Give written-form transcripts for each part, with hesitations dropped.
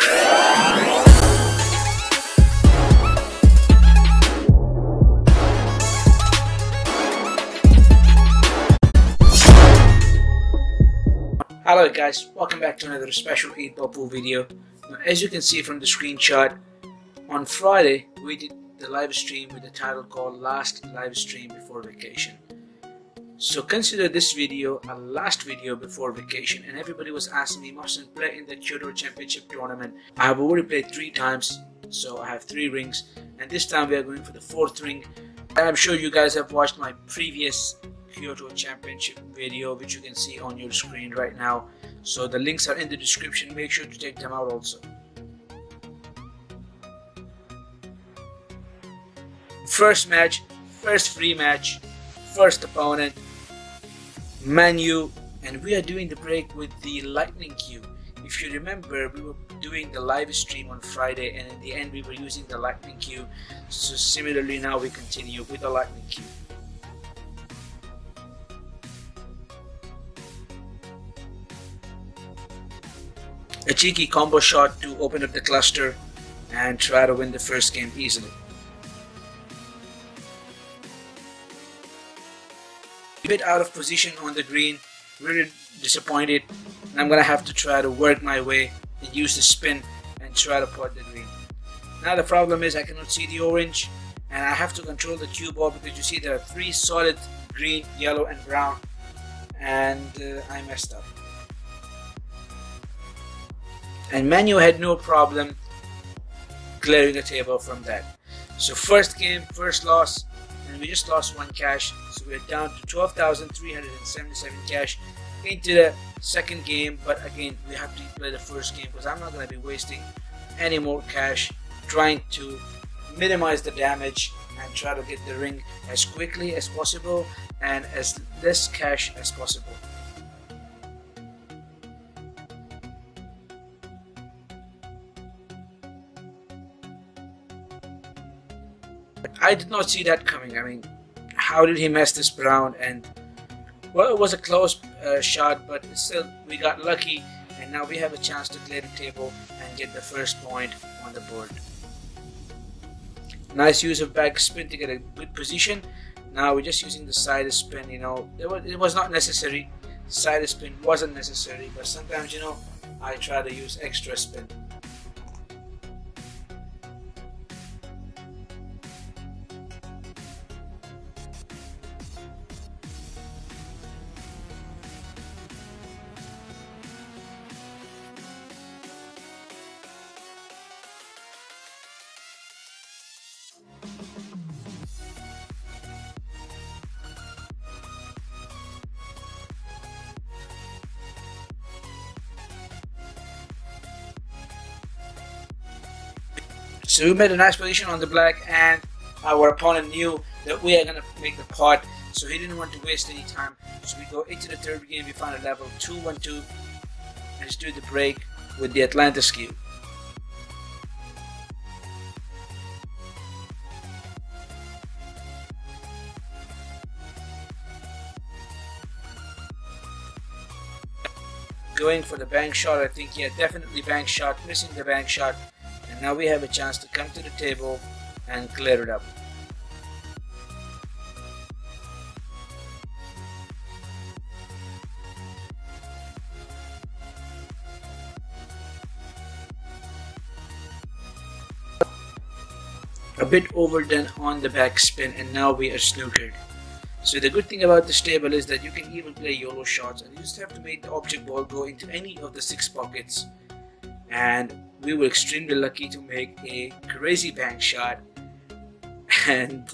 Hello guys, welcome back to another special 8-ball pool video. Now, as you can see from the screenshot, on Friday we did the live stream with the title called Last Live Stream Before Vacation. So consider this video a last video before vacation, and everybody was asking me, mustn't play in the KYOTO Championship tournament. I have already played 3 times, so I have 3 rings, and this time we are going for the 4th ring. And I'm sure you guys have watched my previous KYOTO Championship video, which you can see on your screen right now. So the links are in the description, make sure to check them out also. First match, first free match, first opponent, Manu, and we are doing the break with the lightning cube. If you remember, we were doing the live stream on Friday, and in the end we were using the lightning cube. So similarly now we continue with the lightning cube. A cheeky combo shot to open up the cluster and try to win the first game easily. A bit out of position on the green, really disappointed, and I'm gonna have to try to work my way and use the spin and try to pot the green. Now the problem is I cannot see the orange, and I have to control the cue ball because you see there are 3 solid green, yellow and brown, and I messed up. And Manu had no problem clearing the table from that. So first game, first loss, and we just lost 1 cash. So we're down to 12,377 cash into the second game. But again, we have to play the first game because I'm not going to be wasting any more cash trying to minimize the damage and try to get the ring as quickly as possible and as less cash as possible. I did not see that coming. I mean, how did he mess this round? And well, it was a close shot, but still we got lucky, and now we have a chance to clear the table and get the first point on the board. Nice use of back spin to get a good position. Now we're just using the side spin. You know, it was not necessary. Side spin wasn't necessary, but sometimes, you know, I try to use extra spin. So we made a nice position on the black, and our opponent knew that we are going to make the pot, so he didn't want to waste any time. So we go into the 3rd game, we find a level 2-1-2, and let's do the break with the Atlantis cube. Going for the bank shot, I think, yeah, definitely bank shot, missing the bank shot. And now we have a chance to come to the table and clear it up. A bit overdone on the back spin, and now we are snookered. So the good thing about this table is that you can even play YOLO shots, and you just have to make the object ball go into any of the 6 pockets. And we were extremely lucky to make a crazy bank shot, and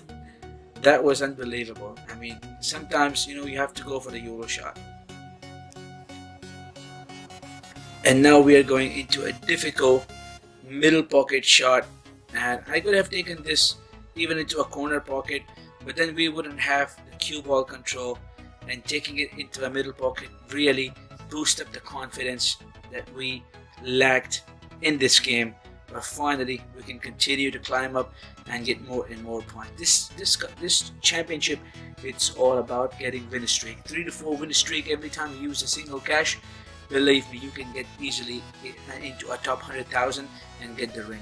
that was unbelievable. I mean, sometimes, you know, you have to go for the YOLO shot. And now we are going into a difficult middle pocket shot, and I could have taken this even into a corner pocket, but then we wouldn't have the cue ball control, and taking it into a middle pocket really boost up the confidence that we lacked in this game. But finally we can continue to climb up and get more and more points. This championship, it's all about getting win streak, 3 to 4 win streak every time you use a single cash, believe me, you can get easily into a top 100,000 and get the ring.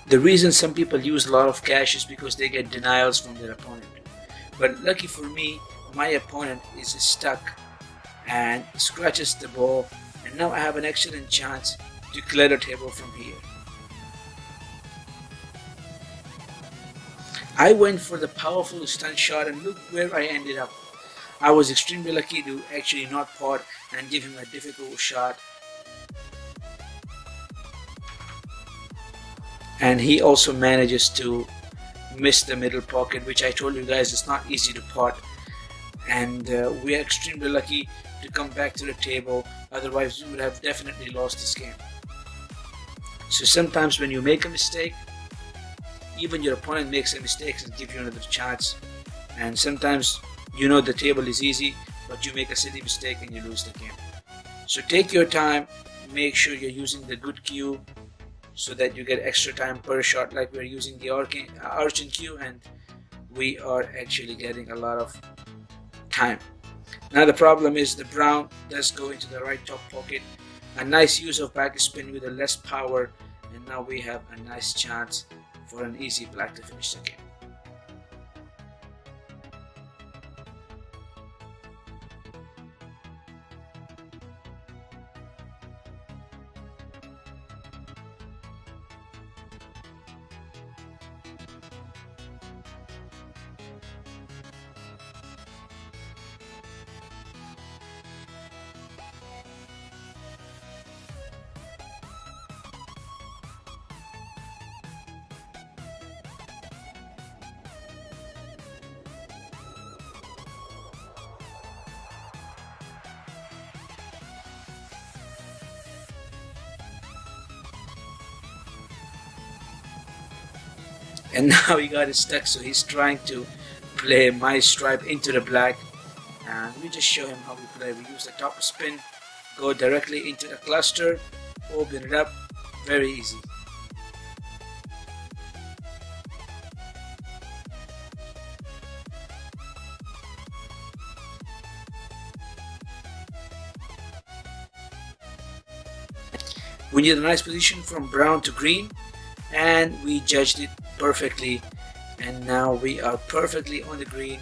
The reason some people use a lot of cash is because they get denials from their opponent. But lucky for me, my opponent is stuck and scratches the ball, and now I have an excellent chance to clear the table from here. I went for the powerful stunt shot, and look where I ended up. I was extremely lucky to actually not pot and give him a difficult shot. And he also manages to miss the middle pocket, which I told you guys is not easy to pot. And we are extremely lucky to come back to the table, otherwise we would have definitely lost this game. So sometimes when you make a mistake, even your opponent makes a mistake and gives you another chance. And sometimes you know the table is easy, but you make a silly mistake and you lose the game. So take your time, make sure you're using the good cue so that you get extra time per shot, like we're using the arching cue, and we are actually getting a lot of time. Now the problem is the brown does go into the right top pocket. A nice use of back spin with a less power, and now we have a nice chance for an easy black to finish the game. And now he got it stuck, so he's trying to play my stripe into the black, and we just show him how we play. We use the top spin, go directly into the cluster, open it up, very easy. We need a nice position from brown to green, and we judged it perfectly, and now we are perfectly on the green.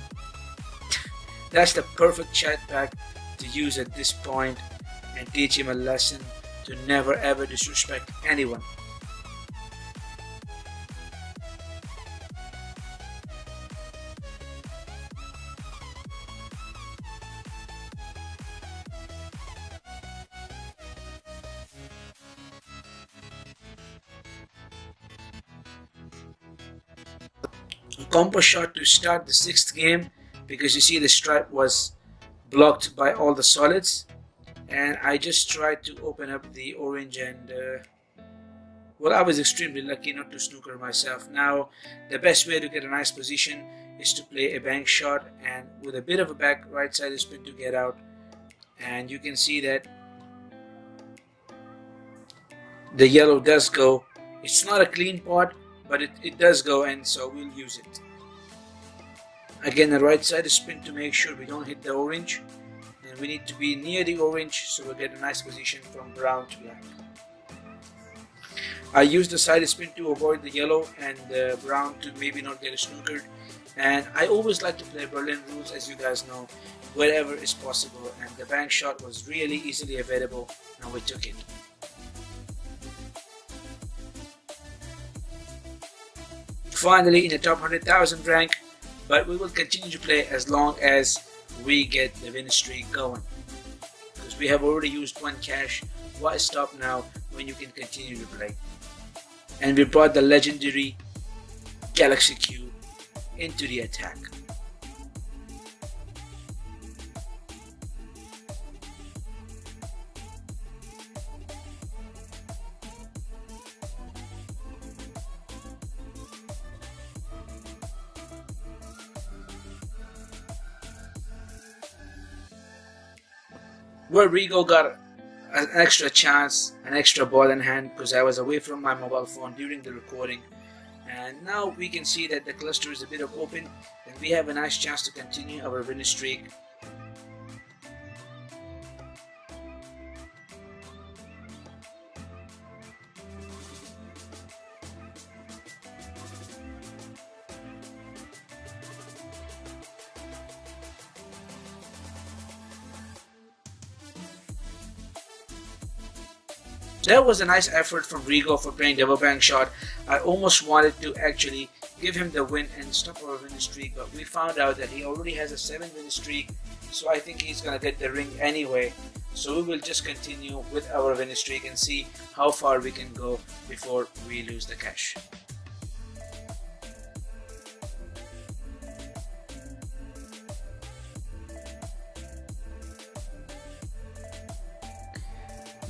That's the perfect chat pack to use at this point and teach him a lesson to never ever disrespect anyone. A combo shot to start the 6th game, because you see the stripe was blocked by all the solids, and I just tried to open up the orange, and well, I was extremely lucky not to snooker myself. Now the best way to get a nice position is to play a bank shot, and with a bit of a back right side spin to get out, and you can see that the yellow does go. It's not a clean pot, but it does go, and so we'll use it. Again, the right side spin to make sure we don't hit the orange, and we need to be near the orange so we'll get a nice position from brown to black. I use the side spin to avoid the yellow and the brown to maybe not get a snookered, and I always like to play Berlin rules, as you guys know, wherever is possible, and the bank shot was really easily available and we took it. Finally in the top 100,000 rank, but we will continue to play as long as we get the win streak going, because we have already used one cash. Why stop now when you can continue to play? And we brought the legendary Galaxy Q into the attack. Where Rigo got an extra chance, an extra ball in hand, because I was away from my mobile phone during the recording, And now we can see that the cluster is a bit of open, and we have a nice chance to continue our winning streak. That was a nice effort from Rigo for playing double bank shot. I almost wanted to actually give him the win and stop our winning streak, but we found out that he already has a 7 winning streak, so I think he's gonna get the ring anyway. So we will just continue with our winning streak and see how far we can go before we lose the cash.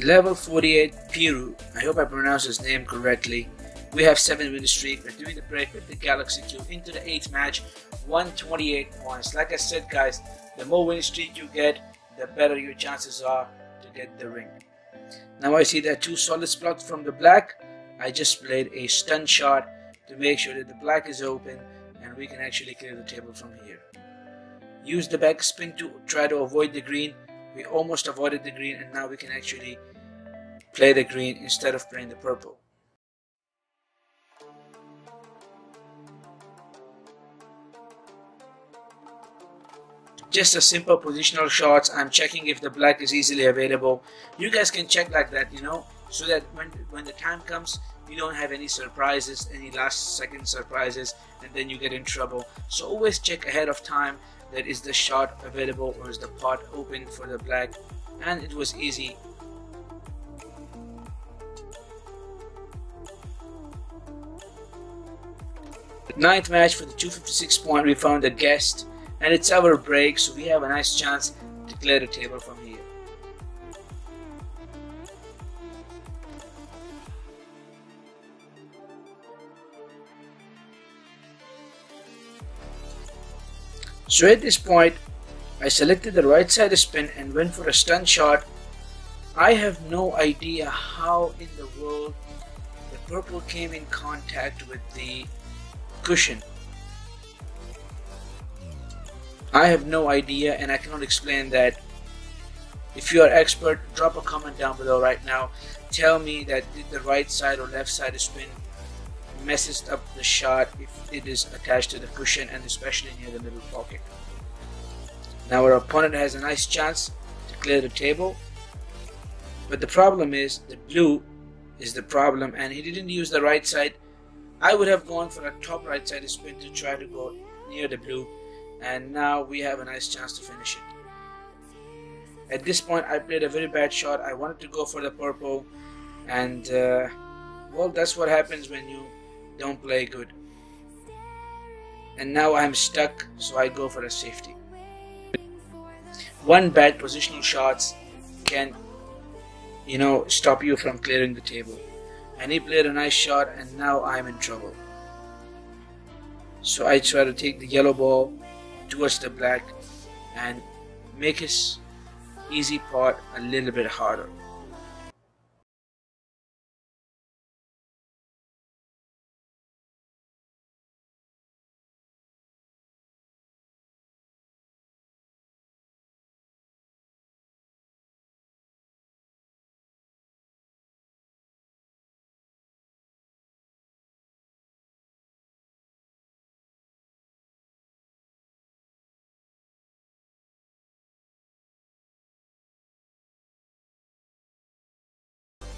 Level 48 Piru, I hope I pronounced his name correctly. We have 7 winning streak. We're doing the break with the Galaxy 2 into the 8th match, 128 points. Like I said guys, the more winning streak you get, the better your chances are to get the ring. Now I see that 2 solids blocked from the black. I just played a stun shot to make sure that the black is open and we can actually clear the table from here. Use the back spin to try to avoid the green. We almost avoided the green, and now we can actually play the green instead of playing the purple. Just a simple positional shots. I'm checking if the black is easily available. You guys can check like that, you know, so that when the time comes, you don't have any surprises, any last second surprises, and then you get in trouble. So always check ahead of time that is the shot available or is the pot open for the black, and it was easy. Ninth match for the 256 point, we found a guest, and it's our break, so we have a nice chance to clear the table from here. So at this point, I selected the right side spin and went for a stun shot. I have no idea how in the world the purple came in contact with the cushion. I have no idea, and I cannot explain that. If you are expert, drop a comment down below right now. Tell me that did the right side or left side spin messes up the shot if it is attached to the cushion, and especially near the middle pocket. Now our opponent has a nice chance to clear the table, but the problem is the blue is the problem, and he didn't use the right side. I would have gone for a top right side spin to try to go near the blue, and now we have a nice chance to finish it. At this point I played a very bad shot. I wanted to go for the purple, and well, that's what happens when you don't play good. And now I'm stuck, so I go for a safety. One bad positional shots can, you know, stop you from clearing the table. And he played a nice shot, and now I'm in trouble. So I try to take the yellow ball towards the black and make his easy pot a little bit harder.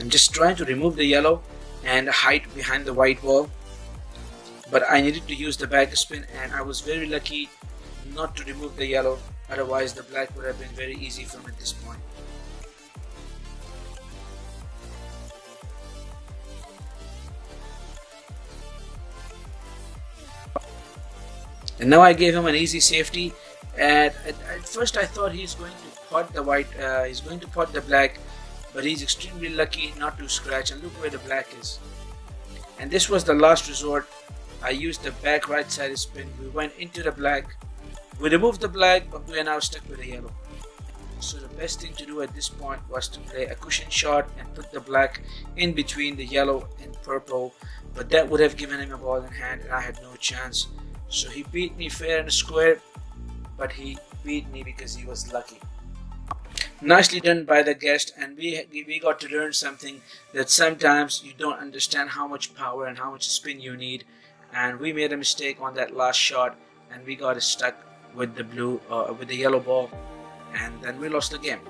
I'm just trying to remove the yellow and hide behind the white wall, but I needed to use the back spin, and I was very lucky not to remove the yellow, otherwise the black would have been very easy from at this point. And now I gave him an easy safety, and at first I thought he's going to pot the white, he's going to pot the black, but he's extremely lucky not to scratch, and look where the black is. And this was the last resort. I used the back right side spin. We went into the black. We removed the black, but we are now stuck with the yellow. So the best thing to do at this point was to play a cushion shot and put the black in between the yellow and purple, but that would have given him a ball in hand and I had no chance. So he beat me fair and square, but he beat me because he was lucky. Nicely done by the guest, and we got to learn something, that sometimes you don't understand how much power and how much spin you need, and we made a mistake on that last shot and we got stuck with the yellow ball, and then we lost the game.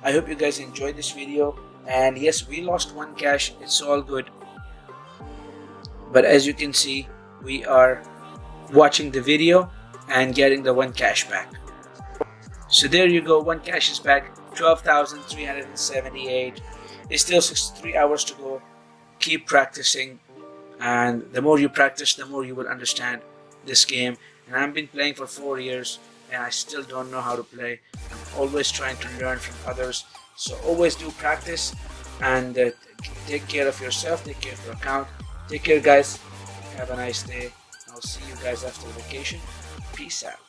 I hope you guys enjoyed this video, and yes, we lost 1 cash, it's all good, but as you can see, we are watching the video and getting the 1 cash back. So there you go, 1 cash is back, 12,378. It's still 63 hours to go. Keep practicing, and the more you practice, the more you will understand this game. And I've been playing for 4 years and I still don't know how to play. I'm always trying to learn from others, so always do practice, and take care of yourself, take care of your account. Take care guys, have a nice day. I'll see you guys after vacation. Peace out.